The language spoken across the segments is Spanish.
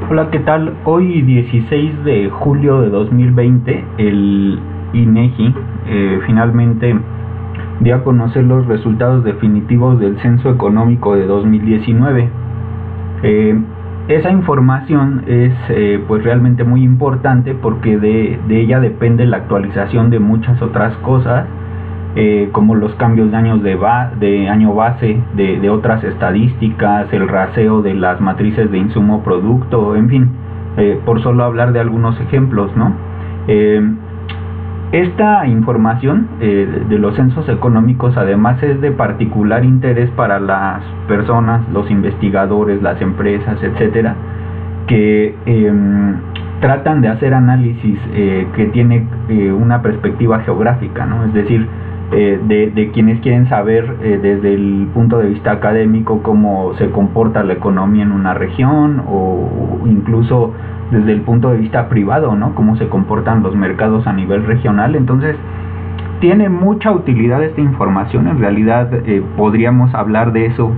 Hola, ¿qué tal? Hoy 16 de julio de 2020, el INEGI finalmente dio a conocer los resultados definitivos del Censo Económico de 2019. Esa información es pues realmente muy importante porque de ella depende la actualización de muchas otras cosas, como los cambios de año base de otras estadísticas, el raseo de las matrices de insumo producto, en fin, por solo hablar de algunos ejemplos, ¿no? Esta información de los censos económicos además es de particular interés para las personas, los investigadores, las empresas, etcétera, que tratan de hacer análisis que tiene una perspectiva geográfica, ¿no? Es decir, de quienes quieren saber desde el punto de vista académico cómo se comporta la economía en una región, o incluso desde el punto de vista privado, ¿no? Cómo se comportan los mercados a nivel regional. Entonces tiene mucha utilidad esta información. En realidad podríamos hablar de eso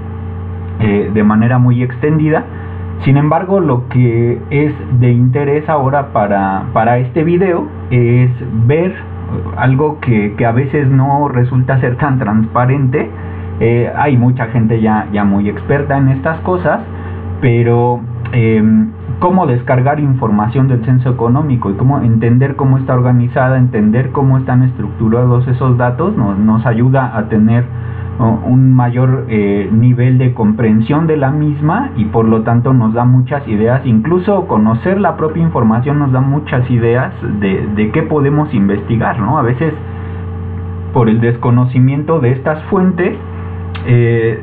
de manera muy extendida. Sin embargo, lo que es de interés ahora para este video es ver algo que a veces no resulta ser tan transparente. Hay mucha gente ya muy experta en estas cosas, pero cómo descargar información del censo económico y cómo entender cómo está organizada, entender cómo están estructurados esos datos, nos ayuda a tener un mayor nivel de comprensión de la misma, y por lo tanto nos da muchas ideas. Incluso conocer la propia información nos da muchas ideas de qué podemos investigar, ¿no? A veces, por el desconocimiento de estas fuentes,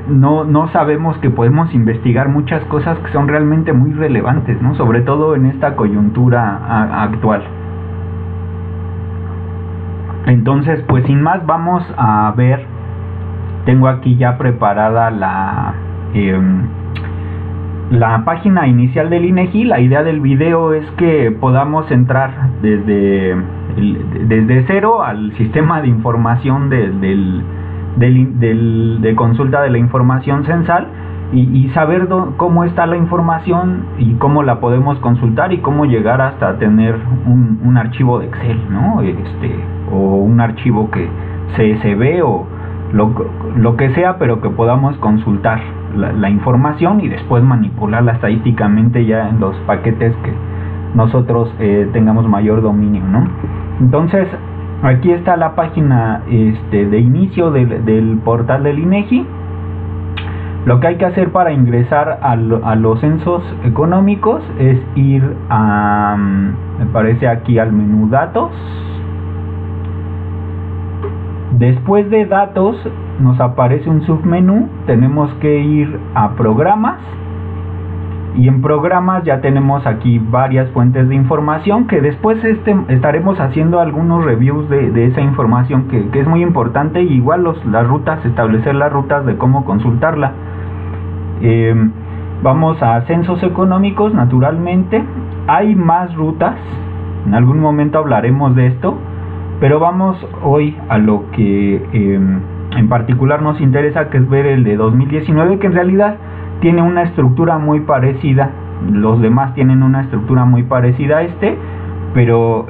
no sabemos que podemos investigar muchas cosas que son realmente muy relevantes, ¿no? Sobre todo en esta coyuntura actual. Entonces, pues sin más, vamos a ver. Tengo aquí ya preparada la página inicial del INEGI. La idea del video es que podamos entrar desde cero al sistema de información de consulta de la información censal, y saber cómo está la información y cómo la podemos consultar y cómo llegar hasta tener un archivo de Excel, ¿no? O un archivo que CSV o lo que sea, pero que podamos consultar la información y después manipularla estadísticamente ya en los paquetes que nosotros tengamos mayor dominio, ¿no? Entonces, aquí está la página de inicio del portal del INEGI. Lo que hay que hacer para ingresar a los censos económicos es ir me parece aquí al menú datos. Después de datos nos aparece un submenú. Tenemos que ir a programas, y en programas ya tenemos aquí varias fuentes de información que después estaremos haciendo algunos reviews de esa información que es muy importante. Y igual las rutas, establecer las rutas de cómo consultarla. Vamos a censos económicos, naturalmente. Hay más rutas, en algún momento hablaremos de esto, pero vamos hoy a lo que en particular nos interesa, que es ver el de 2019, que en realidad tiene una estructura muy parecida. Los demás tienen una estructura muy parecida a pero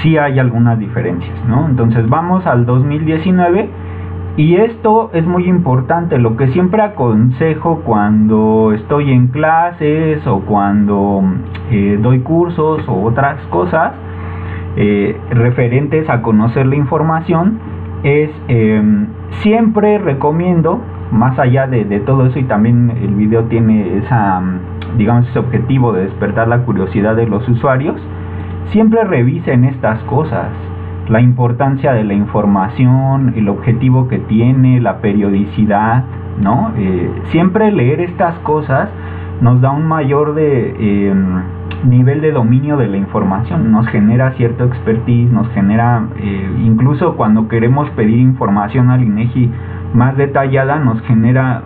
sí hay algunas diferencias, ¿no? Entonces vamos al 2019, y esto es muy importante. Lo que siempre aconsejo cuando estoy en clases o cuando doy cursos o otras cosas referentes a conocer la información es siempre recomiendo, más allá de todo eso, y también el video tiene ese objetivo de despertar la curiosidad de los usuarios, siempre revisen estas cosas: la importancia de la información, el objetivo que tiene, la periodicidad, ¿no? Siempre leer estas cosas nos da un mayor nivel de dominio de la información, nos genera cierto expertise, nos genera, incluso cuando queremos pedir información al INEGI más detallada, nos genera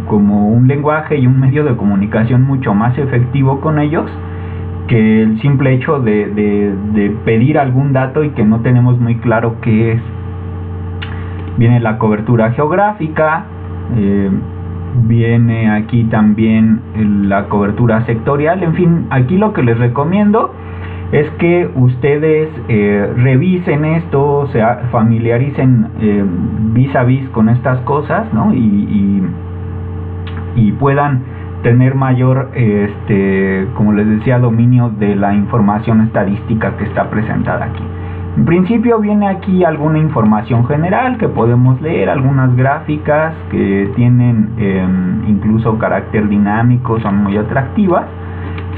como un lenguaje y un medio de comunicación mucho más efectivo con ellos que el simple hecho de pedir algún dato y que no tenemos muy claro qué es. Viene la cobertura geográfica, viene aquí también la cobertura sectorial. En fin, aquí lo que les recomiendo es que ustedes revisen esto, se familiaricen vis a vis con estas cosas, ¿no? Y puedan tener mayor, como les decía, dominio de la información estadística que está presentada aquí. En principio viene aquí alguna información general que podemos leer, algunas gráficas que tienen incluso carácter dinámico, son muy atractivas.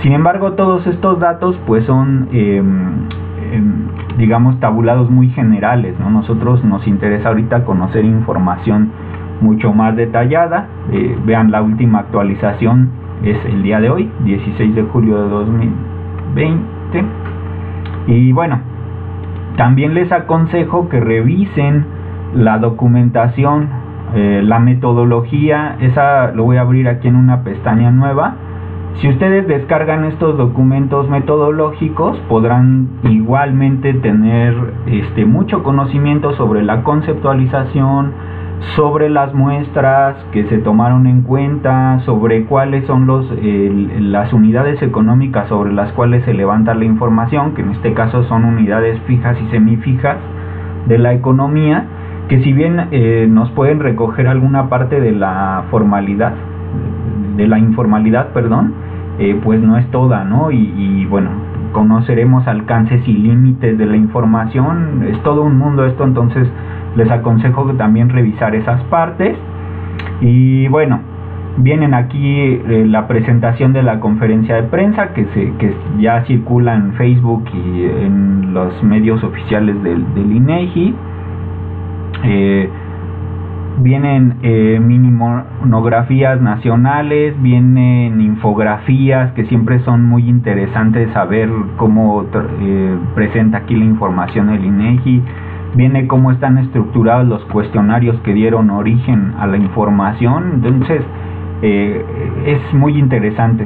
Sin embargo, todos estos datos pues son digamos tabulados muy generales, ¿no? Nosotros nos interesa ahorita conocer información mucho más detallada. Vean, la última actualización es el día de hoy, 16 de julio de 2020. Y bueno, también les aconsejo que revisen la documentación, la metodología. Esa lo voy a abrir aquí en una pestaña nueva. Si ustedes descargan estos documentos metodológicos, podrán igualmente tener mucho conocimiento sobre la conceptualización, sobre las muestras que se tomaron en cuenta, sobre cuáles son las unidades económicas sobre las cuales se levanta la información, que en este caso son unidades fijas y semifijas de la economía, que si bien nos pueden recoger alguna parte de la formalidad, de la informalidad, pues no es toda, ¿no? Y bueno, conoceremos alcances y límites de la información. Es todo un mundo esto, entonces les aconsejo que también revisar esas partes. Y bueno, vienen aquí la presentación de la conferencia de prensa que ya circula en Facebook y en los medios oficiales del INEGI. Vienen mini monografías nacionales, vienen infografías que siempre son muy interesantes saber cómo presenta aquí la información el INEGI. Viene cómo están estructurados los cuestionarios que dieron origen a la información. Entonces es muy interesante.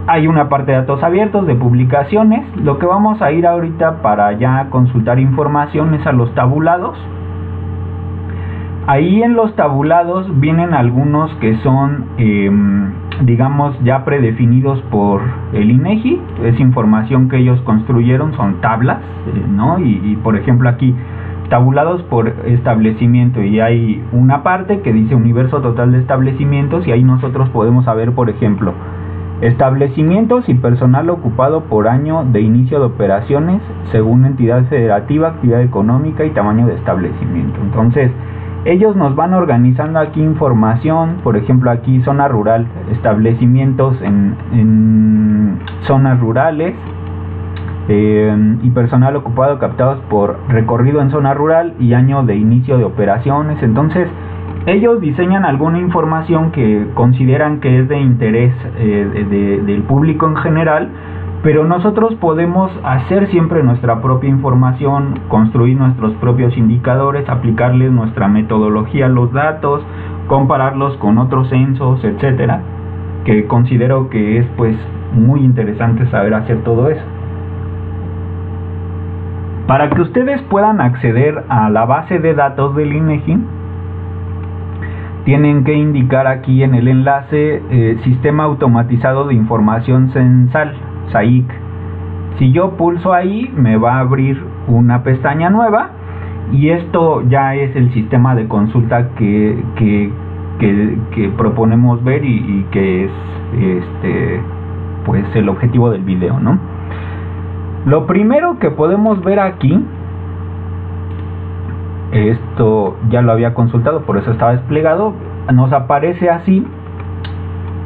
Hay una parte de datos abiertos, de publicaciones. Lo que vamos a ir ahorita para ya consultar información es a los tabulados. Ahí en los tabulados vienen algunos que son, digamos, ya predefinidos por el INEGI. Es información que ellos construyeron, son tablas, ¿no? Y por ejemplo aquí, tabulados por establecimiento, y hay una parte que dice universo total de establecimientos, y ahí nosotros podemos saber, por ejemplo, establecimientos y personal ocupado por año de inicio de operaciones según entidad federativa, actividad económica y tamaño de establecimiento. Entonces, ellos nos van organizando aquí información. Por ejemplo, aquí zona rural, establecimientos en zonas rurales y personal ocupado captados por recorrido en zona rural y año de inicio de operaciones. Entonces, ellos diseñan alguna información que consideran que es de interés del público en general, pero nosotros podemos hacer siempre nuestra propia información, construir nuestros propios indicadores, aplicarles nuestra metodología a los datos, compararlos con otros censos, etcétera, que considero que es pues muy interesante saber hacer todo eso. Para que ustedes puedan acceder a la base de datos del INEGI, tienen que indicar aquí en el enlace Sistema Automatizado de Información Censal, SAIC. Si yo pulso ahí, me va a abrir una pestaña nueva, y esto ya es el sistema de consulta que proponemos ver y que es pues el objetivo del video, ¿no? Lo primero que podemos ver aquí, esto ya lo había consultado, por eso estaba desplegado, nos aparece así,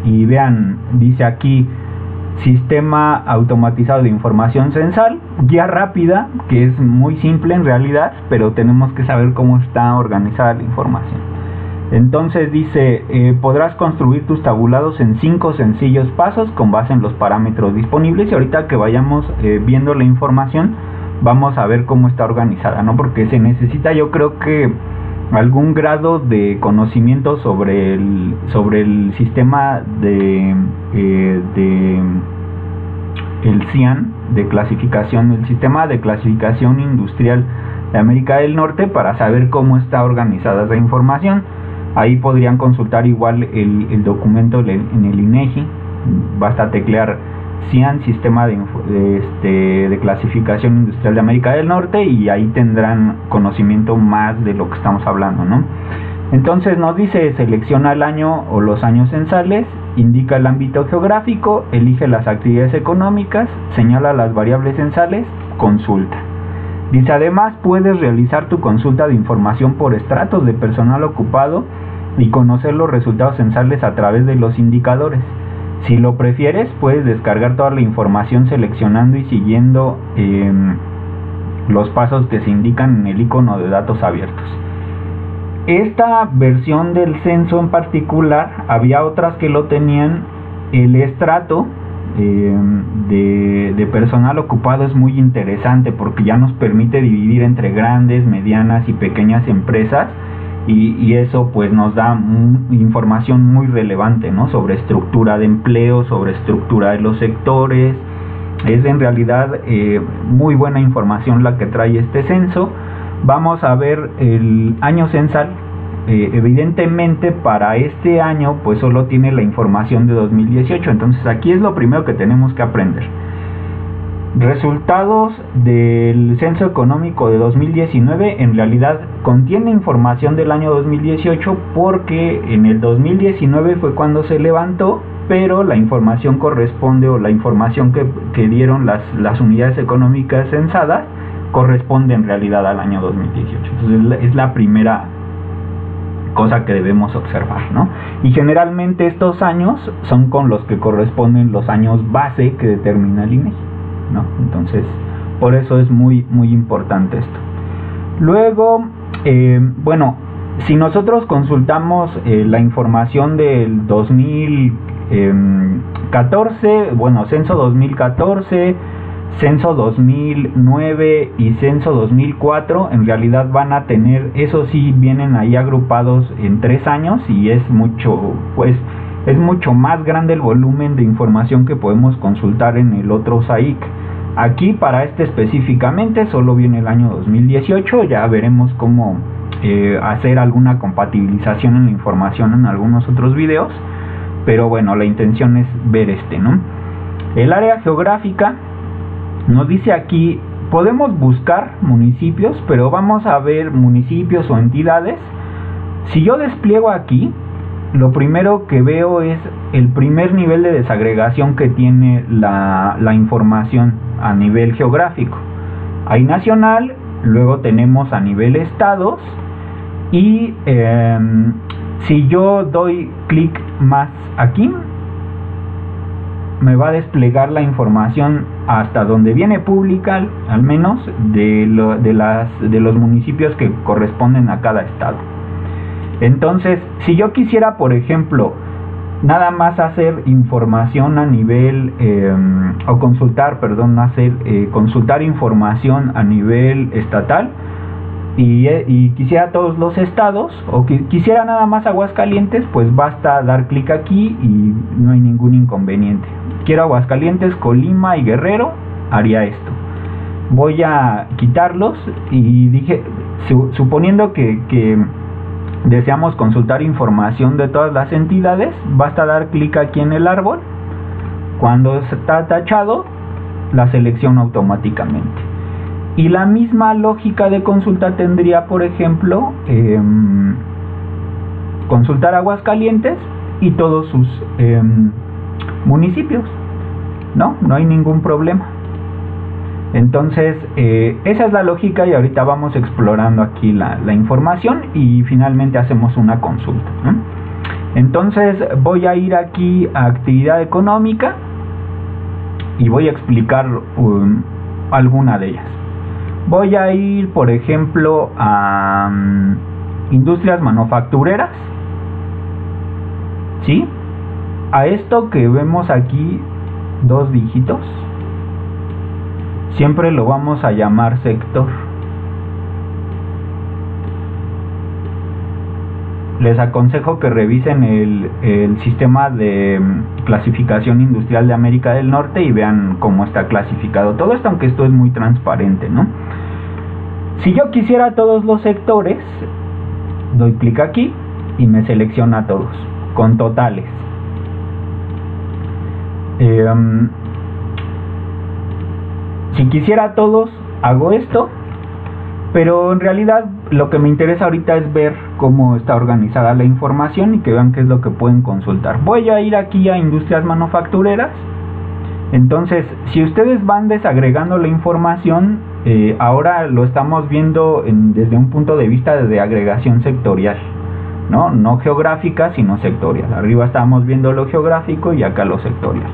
y vean, dice aquí Sistema Automatizado de Información Censal, guía rápida, que es muy simple en realidad, pero tenemos que saber cómo está organizada la información. Entonces dice, podrás construir tus tabulados en 5 sencillos pasos con base en los parámetros disponibles, y ahorita que vayamos viendo la información, vamos a ver cómo está organizada, ¿no? Porque se necesita, yo creo que algún grado de conocimiento sobre el sistema de el CIAN de clasificación, el sistema de clasificación industrial de América del Norte, para saber cómo está organizada esa información. Ahí podrían consultar igual el documento en el INEGI. Basta teclear CIAN, Sistema de Clasificación Industrial de América del Norte, y ahí tendrán conocimiento más de lo que estamos hablando, ¿no? Entonces nos dice: selecciona el año o los años censales, indica el ámbito geográfico, elige las actividades económicas, señala las variables censales, consulta. Dice: además puedes realizar tu consulta de información por estratos de personal ocupado y conocer los resultados censales a través de los indicadores. Si lo prefieres, puedes descargar toda la información seleccionando y siguiendo los pasos que se indican en el icono de datos abiertos. Esta versión del censo en particular, había otras que lo tenían. El estrato de personal ocupado es muy interesante porque ya nos permite dividir entre grandes, medianas y pequeñas empresas, y eso pues nos da información muy relevante, ¿no? Sobre estructura de empleo, sobre estructura de los sectores. Es en realidad muy buena información la que trae este censo. Vamos a ver el año censal. Evidentemente para este año pues solo tiene la información de 2018, entonces aquí es lo primero que tenemos que aprender. Resultados del censo económico de 2019 en realidad contiene información del año 2018, porque en el 2019 fue cuando se levantó, pero la información corresponde, o la información que dieron las unidades económicas censadas corresponde en realidad al año 2018. Entonces es la primera cosa que debemos observar, ¿no? Y generalmente estos años son con los que corresponden los años base que determina el INEGI, ¿no? Entonces por eso es muy muy importante esto. Luego bueno, si nosotros consultamos la información del 2014, bueno, censo 2014, censo 2009 y censo 2004, en realidad van a tener, eso sí, vienen ahí agrupados en 3 años, y es mucho, pues es mucho más grande el volumen de información que podemos consultar en el otro SAIC. Aquí para este específicamente solo viene el año 2018, ya veremos cómo hacer alguna compatibilización en la información en algunos otros videos, pero bueno, la intención es ver este, ¿no? El área geográfica nos dice aquí, podemos buscar municipios, pero vamos a ver municipios o entidades. Si yo despliego aquí, lo primero que veo es el primer nivel de desagregación que tiene la información a nivel geográfico. Hay nacional, luego tenemos a nivel estados, y si yo doy clic más aquí, me va a desplegar la información hasta donde viene pública, al menos de los municipios que corresponden a cada estado. Entonces, si yo quisiera, por ejemplo, nada más hacer información a nivel o consultar, perdón, consultar información a nivel estatal, y quisiera todos los estados, o quisiera nada más Aguascalientes, pues basta dar clic aquí y no hay ningún inconveniente. Quiero Aguascalientes, Colima y Guerrero, haría esto. Voy a quitarlos, y dije, suponiendo que deseamos consultar información de todas las entidades, basta dar clic aquí en el árbol. Cuando está tachado, la selecciono automáticamente. Y la misma lógica de consulta tendría, por ejemplo, consultar Aguascalientes y todos sus municipios, no hay ningún problema. Entonces esa es la lógica, y ahorita vamos explorando aquí la información y finalmente hacemos una consulta, ¿no? Entonces voy a ir aquí a actividad económica y voy a explicar alguna de ellas. Voy a ir, por ejemplo, a industrias manufactureras, ¿sí? A esto que vemos aquí, 2 dígitos, siempre lo vamos a llamar sector. Les aconsejo que revisen el sistema de clasificación industrial de América del Norte y vean cómo está clasificado todo esto, aunque esto es muy transparente, ¿no? Si yo quisiera todos los sectores, doy clic aquí y me selecciona todos con totales. Si quisiera todos, hago esto, pero en realidad lo que me interesa ahorita es ver cómo está organizada la información y que vean qué es lo que pueden consultar. Voy a ir aquí a industrias manufactureras. Entonces, si ustedes van desagregando la información, ahora lo estamos viendo desde un punto de vista de agregación sectorial, no geográfica, sino sectorial. Arriba estamos viendo lo geográfico y acá lo sectorial.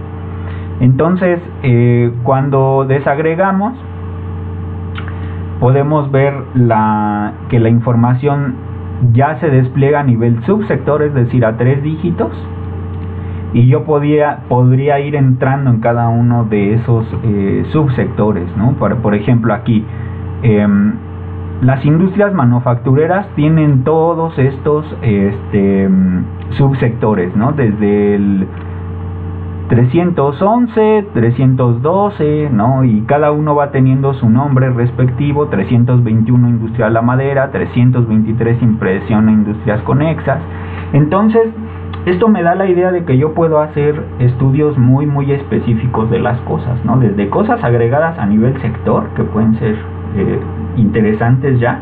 Entonces, cuando desagregamos, podemos ver que la información ya se despliega a nivel subsector, es decir, a 3 dígitos. Y yo podría ir entrando en cada uno de esos subsectores, ¿no? Por ejemplo, aquí, las industrias manufactureras tienen todos estos subsectores, ¿no? Desde el 311, 312, ¿no? Y cada uno va teniendo su nombre respectivo. 321 industria de la madera, 323 impresión e industrias conexas. Entonces, esto me da la idea de que yo puedo hacer estudios muy muy específicos de las cosas, ¿no? Desde cosas agregadas a nivel sector, que pueden ser interesantes ya,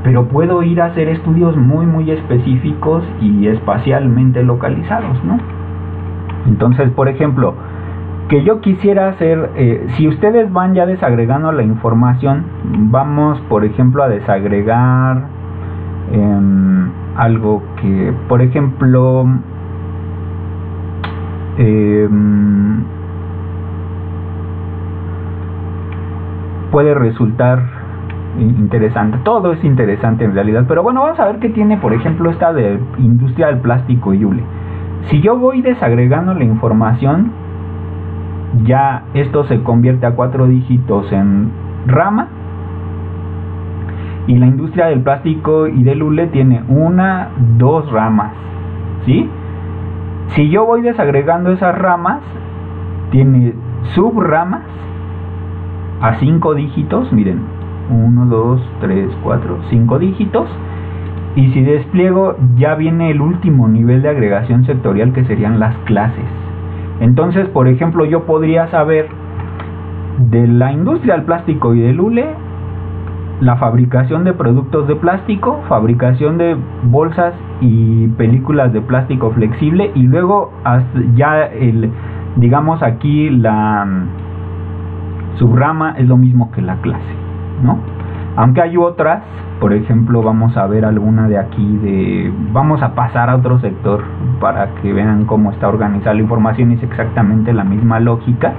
pero puedo ir a hacer estudios muy muy específicos y espacialmente localizados, ¿no? Entonces, por ejemplo, que yo quisiera hacer, si ustedes van ya desagregando la información, vamos por ejemplo a desagregar algo que, por ejemplo, puede resultar interesante. Todo es interesante en realidad, pero bueno, vamos a ver qué tiene, por ejemplo, esta de industria del plástico y hule. Si yo voy desagregando la información, ya esto se convierte a 4 dígitos en rama, y la industria del plástico y del hule tiene 2 ramas, ¿sí? Si yo voy desagregando esas ramas, tiene subramas a 5 dígitos, miren, 1, 2, 3, 4, 5 dígitos. Y si despliego, ya viene el último nivel de agregación sectorial, que serían las clases. Entonces, por ejemplo, yo podría saber de la industria del plástico y del hule, la fabricación de productos de plástico, fabricación de bolsas y películas de plástico flexible, y luego ya digamos aquí la subrama es lo mismo que la clase, ¿no? Aunque hay otras, por ejemplo, vamos a ver alguna de aquí, vamos a pasar a otro sector para que vean cómo está organizada la información, y es exactamente la misma lógica.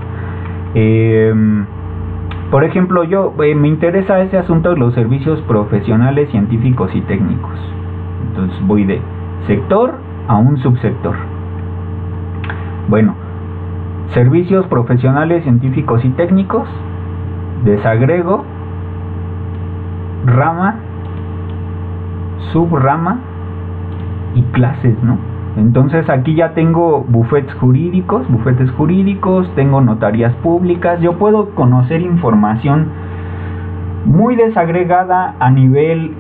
Por ejemplo, me interesa ese asunto de los servicios profesionales, científicos y técnicos. Entonces voy de sector a un subsector. Bueno, servicios profesionales, científicos y técnicos, desagrego, rama, subrama y clases, ¿no? Entonces aquí ya tengo buffetes jurídicos, tengo notarías públicas. Yo puedo conocer información muy desagregada a nivel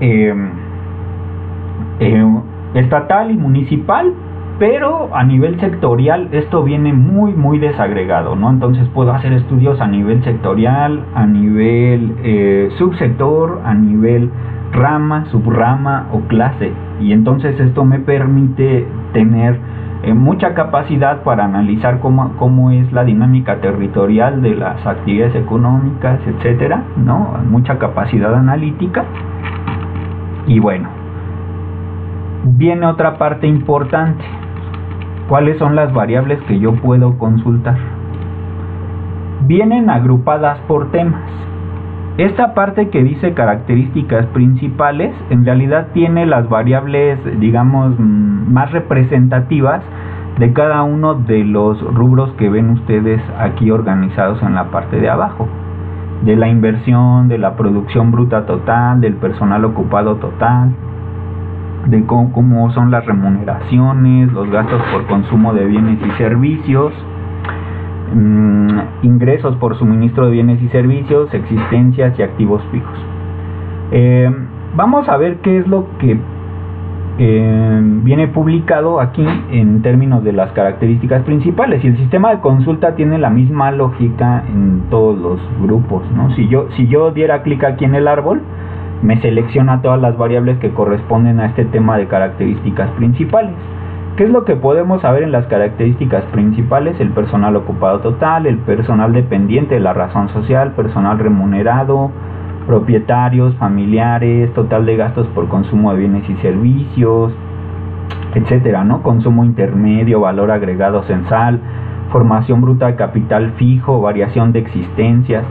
estatal y municipal, pero a nivel sectorial esto viene muy muy desagregado, ¿no? Entonces puedo hacer estudios a nivel sectorial, a nivel subsector, a nivel rama, subrama o clase, y entonces esto me permite tener mucha capacidad para analizar cómo es la dinámica territorial de las actividades económicas, etcétera, ¿no? Mucha capacidad analítica. Y bueno, viene otra parte importante. ¿Cuáles son las variables que yo puedo consultar? Vienen agrupadas por temas. Esta parte que dice características principales, en realidad tiene las variables, digamos, más representativas de cada uno de los rubros que ven ustedes aquí organizados en la parte de abajo. De la inversión, de la producción bruta total, del personal ocupado total, de cómo son las remuneraciones, los gastos por consumo de bienes y servicios, ingresos por suministro de bienes y servicios, existencias y activos fijos. Vamos a ver qué es lo que viene publicado aquí en términos de las características principales, y el sistema de consulta tiene la misma lógica en todos los grupos, ¿no? Si yo diera clic aquí en el árbol, me selecciona todas las variables que corresponden a este tema de características principales. ¿Qué es lo que podemos saber en las características principales? El personal ocupado total, el personal dependiente de la razón social, personal remunerado, propietarios, familiares, total de gastos por consumo de bienes y servicios, etcétera, ¿no? Consumo intermedio, valor agregado censal, formación bruta de capital fijo, variación de existencias.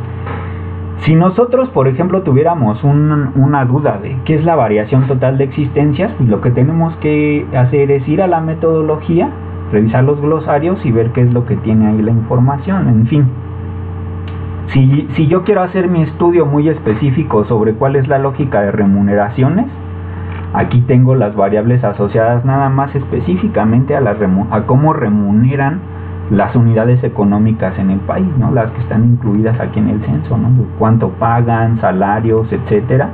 Si nosotros, por ejemplo, tuviéramos una duda de qué es la variación total de existencias, pues lo que tenemos que hacer es ir a la metodología, revisar los glosarios y ver qué es lo que tiene ahí la información, en fin. Si yo quiero hacer mi estudio muy específico sobre cuál es la lógica de remuneraciones, aquí tengo las variables asociadas nada más específicamente a cómo remuneran las unidades económicas en el país, ¿no? Las que están incluidas aquí en el censo, ¿no? Cuánto pagan, salarios, etcétera.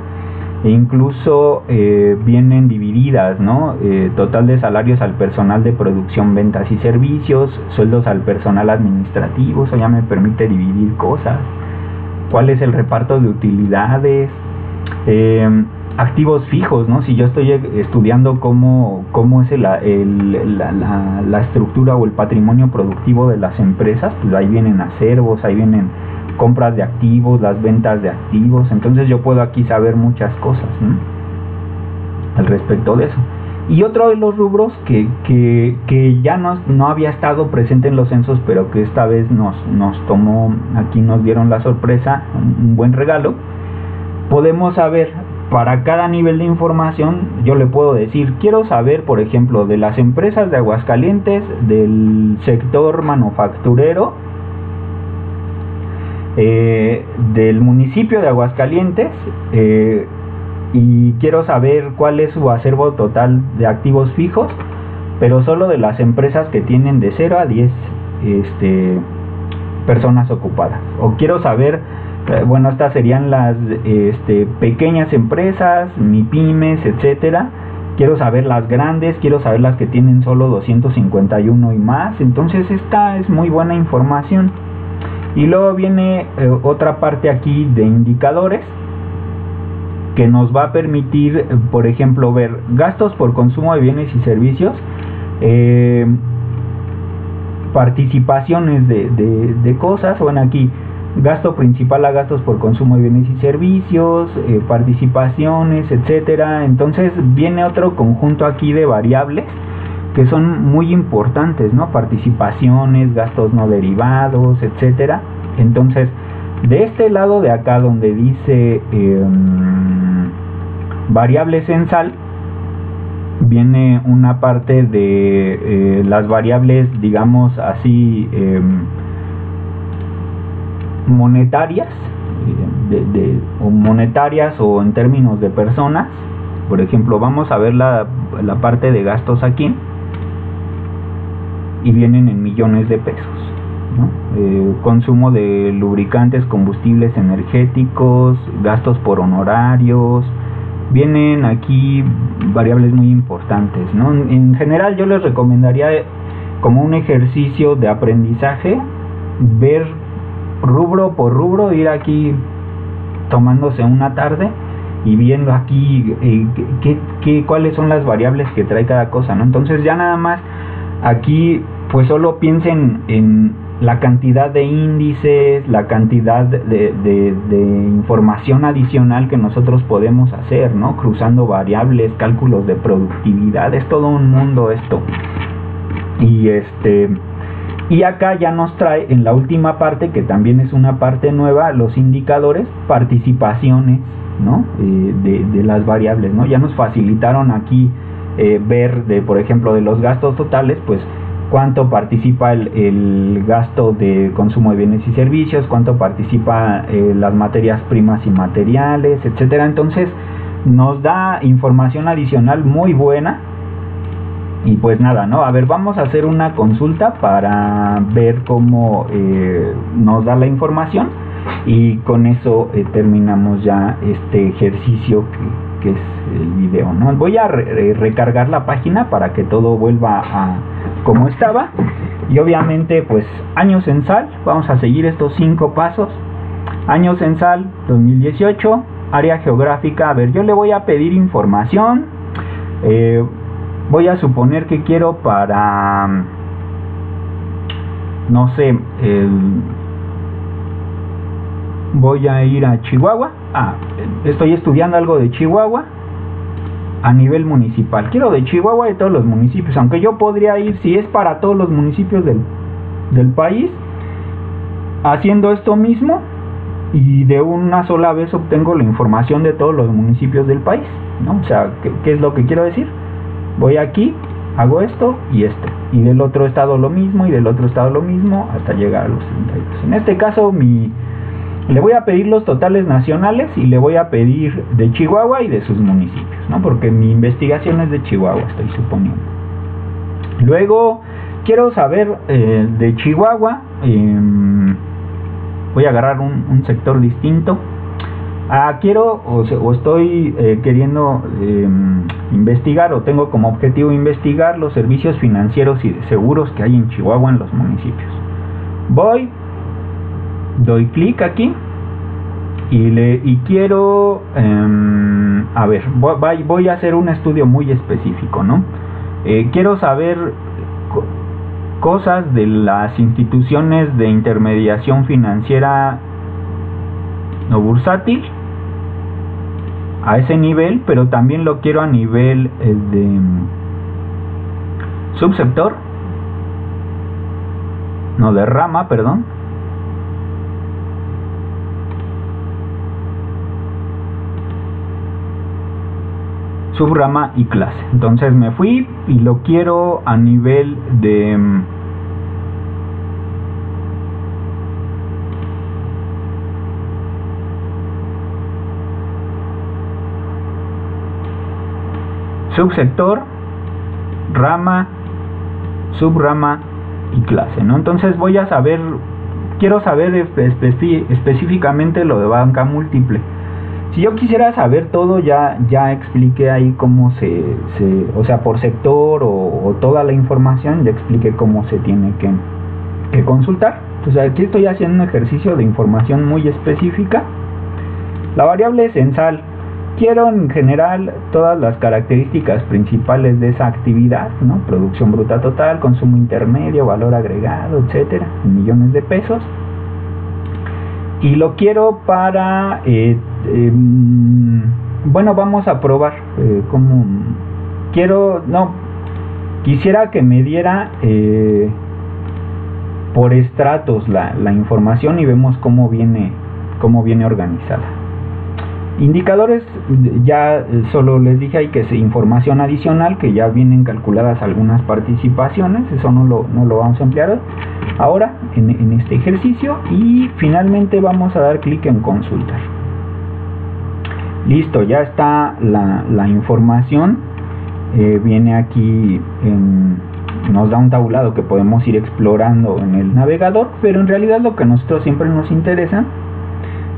E incluso vienen divididas, ¿no? Total de salarios al personal de producción, ventas y servicios, sueldos al personal administrativo, eso ya me permite dividir cosas. ¿Cuál es el reparto de utilidades? Activos fijos, ¿no? Si yo estoy estudiando cómo es la estructura o el patrimonio productivo de las empresas, pues ahí vienen acervos, ahí vienen compras de activos, las ventas de activos. Entonces yo puedo aquí saber muchas cosas, ¿no? Al respecto de eso. Y otro de los rubros que ya no había estado presente en los censos, pero que esta vez nos tomó, aquí nos dieron la sorpresa, un buen regalo. Podemos saber, para cada nivel de información, yo le puedo decir, quiero saber, por ejemplo, de las empresas de Aguascalientes, del sector manufacturero, del municipio de Aguascalientes, y quiero saber cuál es su acervo total de activos fijos, pero solo de las empresas que tienen de 0 a 10 personas ocupadas. O quiero saber, bueno, estas serían las pequeñas empresas, MIPYMES, etcétera. Quiero saber las grandes, quiero saber las que tienen solo 251 y más. Entonces esta es muy buena información. Y luego viene otra parte aquí de indicadores que nos va a permitir, por ejemplo, ver gastos por consumo de bienes y servicios, participaciones de cosas. Bueno, aquí gasto principal a gastos por consumo de bienes y servicios, participaciones, etcétera. Entonces viene otro conjunto aquí de variables que son muy importantes, ¿no? Participaciones, gastos no derivados, etcétera. Entonces, de este lado de acá donde dice variable censal, viene una parte de las variables, digamos así, monetarias, o monetarias o en términos de personas. Por ejemplo, vamos a ver la parte de gastos aquí, y vienen en millones de pesos, ¿no? Consumo de lubricantes, combustibles energéticos, gastos por honorarios, vienen aquí variables muy importantes, ¿no? En general yo les recomendaría, como un ejercicio de aprendizaje, ver rubro por rubro, ir aquí tomándose una tarde y viendo aquí cuáles son las variables que trae cada cosa, ¿no? Entonces ya nada más aquí pues solo piensen en la cantidad de índices, la cantidad de información adicional que nosotros podemos hacer, ¿no? Cruzando variables, cálculos de productividad, es todo un mundo esto. Y acá ya nos trae en la última parte, que también es una parte nueva, los indicadores, participaciones, ¿no? De las variables, ¿no? Ya nos facilitaron aquí ver, por ejemplo, de los gastos totales, pues cuánto participa el gasto de consumo de bienes y servicios, cuánto participa las materias primas y materiales, etcétera. Entonces nos da información adicional muy buena. Y pues nada, ¿no? A ver, vamos a hacer una consulta para ver cómo nos da la información, y con eso terminamos ya este ejercicio que es el video, ¿no? Voy a recargar la página para que todo vuelva a como estaba. Y obviamente pues año censal, vamos a seguir estos 5 pasos. Año censal 2018, área geográfica. A ver, yo le voy a pedir información. Voy a suponer que quiero para, no sé, voy a ir a Chihuahua. Estoy estudiando algo de Chihuahua a nivel municipal. Quiero de Chihuahua, de todos los municipios, aunque yo podría ir, si es para todos los municipios del país, haciendo esto mismo, y de una sola vez obtengo la información de todos los municipios del país, ¿no? O sea, ¿qué es lo que quiero decir? Voy aquí, hago esto y esto, y del otro estado lo mismo, y del otro estado lo mismo, hasta llegar a los 32. En este caso le voy a pedir los totales nacionales y le voy a pedir de Chihuahua y de sus municipios, ¿no? Porque mi investigación es de Chihuahua, estoy suponiendo. Luego quiero saber de Chihuahua, voy a agarrar un sector distinto. Quiero o estoy queriendo investigar, o tengo como objetivo investigar los servicios financieros y de seguros que hay en Chihuahua en los municipios. Doy clic aquí y quiero, a ver, voy a hacer un estudio muy específico, ¿no? Quiero saber cosas de las instituciones de intermediación financiera no bursátil a ese nivel, pero también lo quiero a nivel de subsector, no, de rama, perdón. Subrama y clase. Entonces me fui y lo quiero a nivel de subsector, rama, subrama y clase, ¿no? Entonces voy a saber, quiero saber específicamente lo de banca múltiple. Si yo quisiera saber todo, ya expliqué ahí cómo o sea, por sector o toda la información, ya expliqué cómo se tiene que consultar. Entonces aquí estoy haciendo un ejercicio de información muy específica. La variable censal, quiero en general todas las características principales de esa actividad, ¿no? Producción bruta total, consumo intermedio, valor agregado, etcétera, en millones de pesos. Y lo quiero para, bueno, vamos a probar cómo quisiera que me diera por estratos la información y vemos cómo viene organizada. Indicadores, ya solo les dije ahí que es información adicional, que ya vienen calculadas algunas participaciones, eso no lo vamos a emplear ahora en este ejercicio. Y finalmente vamos a dar clic en consultar. Listo, ya está la información, viene aquí, nos da un tabulado que podemos ir explorando en el navegador, pero en realidad lo que a nosotros siempre nos interesa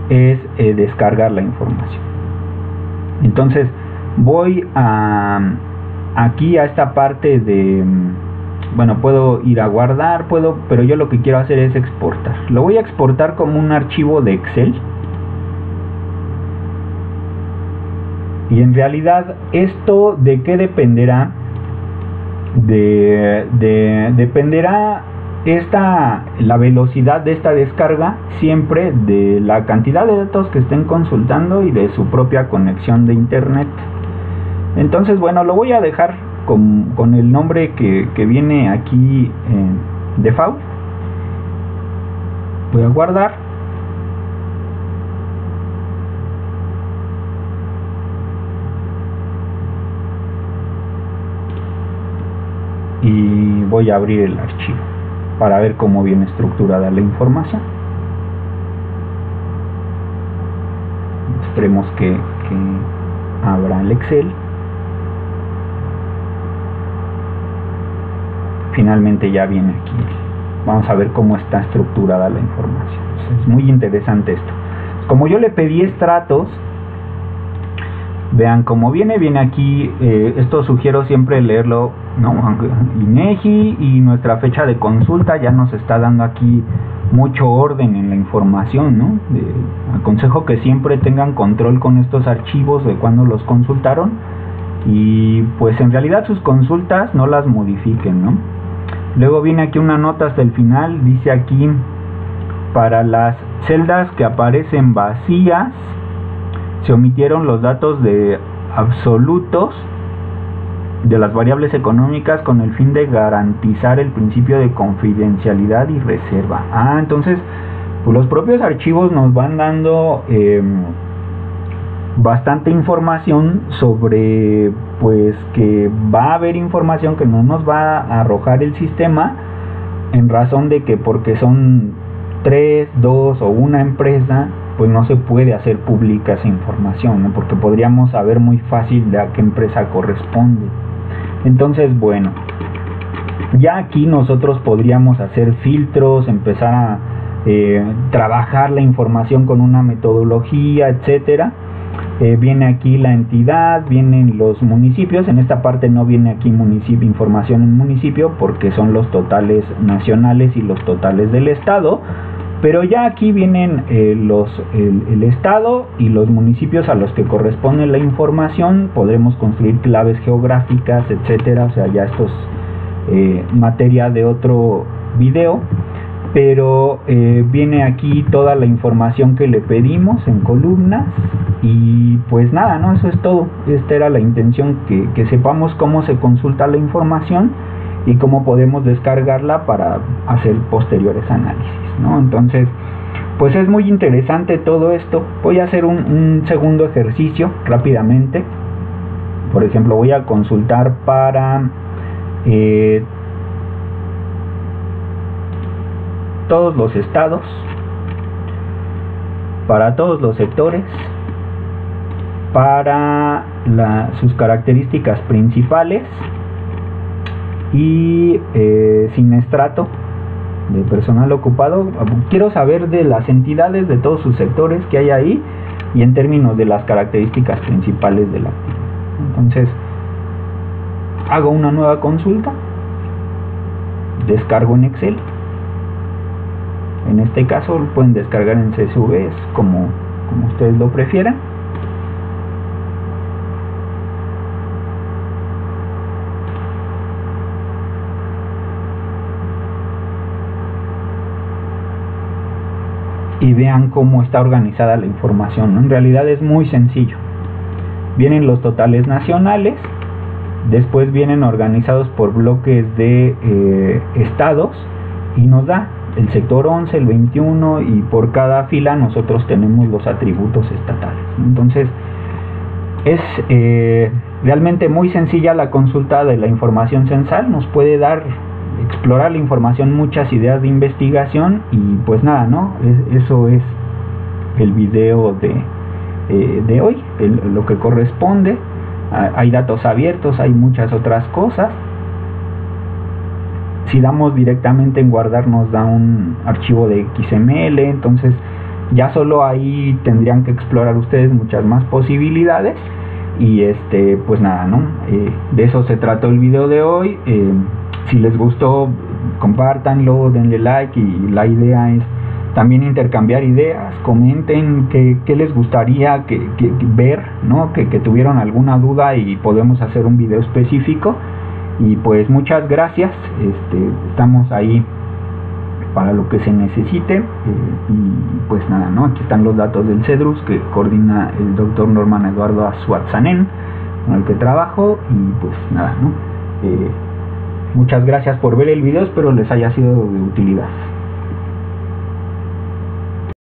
es descargar la información. Entonces voy aquí a esta parte de, bueno, puedo ir a guardar, pero yo lo que quiero hacer es exportar. Lo voy a exportar como un archivo de Excel. Y en realidad, ¿esto de qué dependerá? Dependerá la velocidad de esta descarga siempre de la cantidad de datos que estén consultando y de su propia conexión de internet. Entonces, bueno, lo voy a dejar con el nombre que viene aquí default. Voy a guardar. Y voy a abrir el archivo para ver cómo viene estructurada la información. Esperemos que abra el Excel. Finalmente ya viene aquí. Vamos a ver cómo está estructurada la información. Es muy interesante esto. Como yo le pedí estratos, Vean cómo viene aquí, esto sugiero siempre leerlo, ¿no? INEGI y nuestra fecha de consulta ya nos está dando aquí mucho orden en la información, ¿no? Aconsejo que siempre tengan control con estos archivos de cuando los consultaron y pues en realidad sus consultas no las modifiquen, ¿no? Luego viene aquí una nota hasta el final, dice aquí, para las celdas que aparecen vacías, se omitieron los datos de absolutos de las variables económicas con el fin de garantizar el principio de confidencialidad y reserva. Entonces, pues los propios archivos nos van dando bastante información sobre, pues, que va a haber información que no nos va a arrojar el sistema en razón de que porque son 3, 2 o una empresa, pues no se puede hacer pública esa información, ¿no? Porque podríamos saber muy fácil de a qué empresa corresponde. Entonces, bueno, ya aquí nosotros podríamos hacer filtros, empezar a trabajar la información con una metodología, etcétera. Viene aquí la entidad, vienen los municipios. En esta parte no viene aquí información en municipio porque son los totales nacionales y los totales del estado. Pero ya aquí vienen el estado y los municipios a los que corresponde la información. Podremos construir claves geográficas, etcétera. O sea, ya esto es materia de otro video. Pero viene aquí toda la información que le pedimos en columnas. Y pues nada, ¿no? Eso es todo. Esta era la intención, que sepamos cómo se consulta la información y cómo podemos descargarla para hacer posteriores análisis, ¿no? Entonces, pues es muy interesante todo esto. Voy a hacer un segundo ejercicio rápidamente. Por ejemplo, voy a consultar para todos los estados, para todos los sectores, para sus características principales y sin estrato de personal ocupado. Quiero saber de las entidades de todos sus sectores que hay ahí y en términos de las características principales de la actividad. Entonces hago una nueva consulta, descargo en Excel. En este caso lo pueden descargar en CSV, como ustedes lo prefieran. Y vean cómo está organizada la información, ¿no? En realidad es muy sencillo. Vienen los totales nacionales, después vienen organizados por bloques de estados y nos da el sector 11, el 21 y por cada fila nosotros tenemos los atributos estatales. Entonces es realmente muy sencilla la consulta de la información censal, nos puede explorar la información, muchas ideas de investigación y pues nada, ¿no? Eso es el video de hoy, lo que corresponde. Hay datos abiertos, hay muchas otras cosas. Si damos directamente en guardar nos da un archivo de XML, entonces ya solo ahí tendrían que explorar ustedes muchas más posibilidades y pues nada, ¿no? De eso se trató el video de hoy. Si les gustó, compártanlo, denle like y la idea es también intercambiar ideas, comenten qué les gustaría ver, ¿no? Que tuvieron alguna duda y podemos hacer un video específico. Y pues muchas gracias, estamos ahí para lo que se necesite y pues nada, ¿no? Aquí están los datos del CEDRUS que coordina el doctor Norman Eduardo Azuatzanen, con el que trabajo y pues nada, ¿no? Muchas gracias por ver el video, espero les haya sido de utilidad.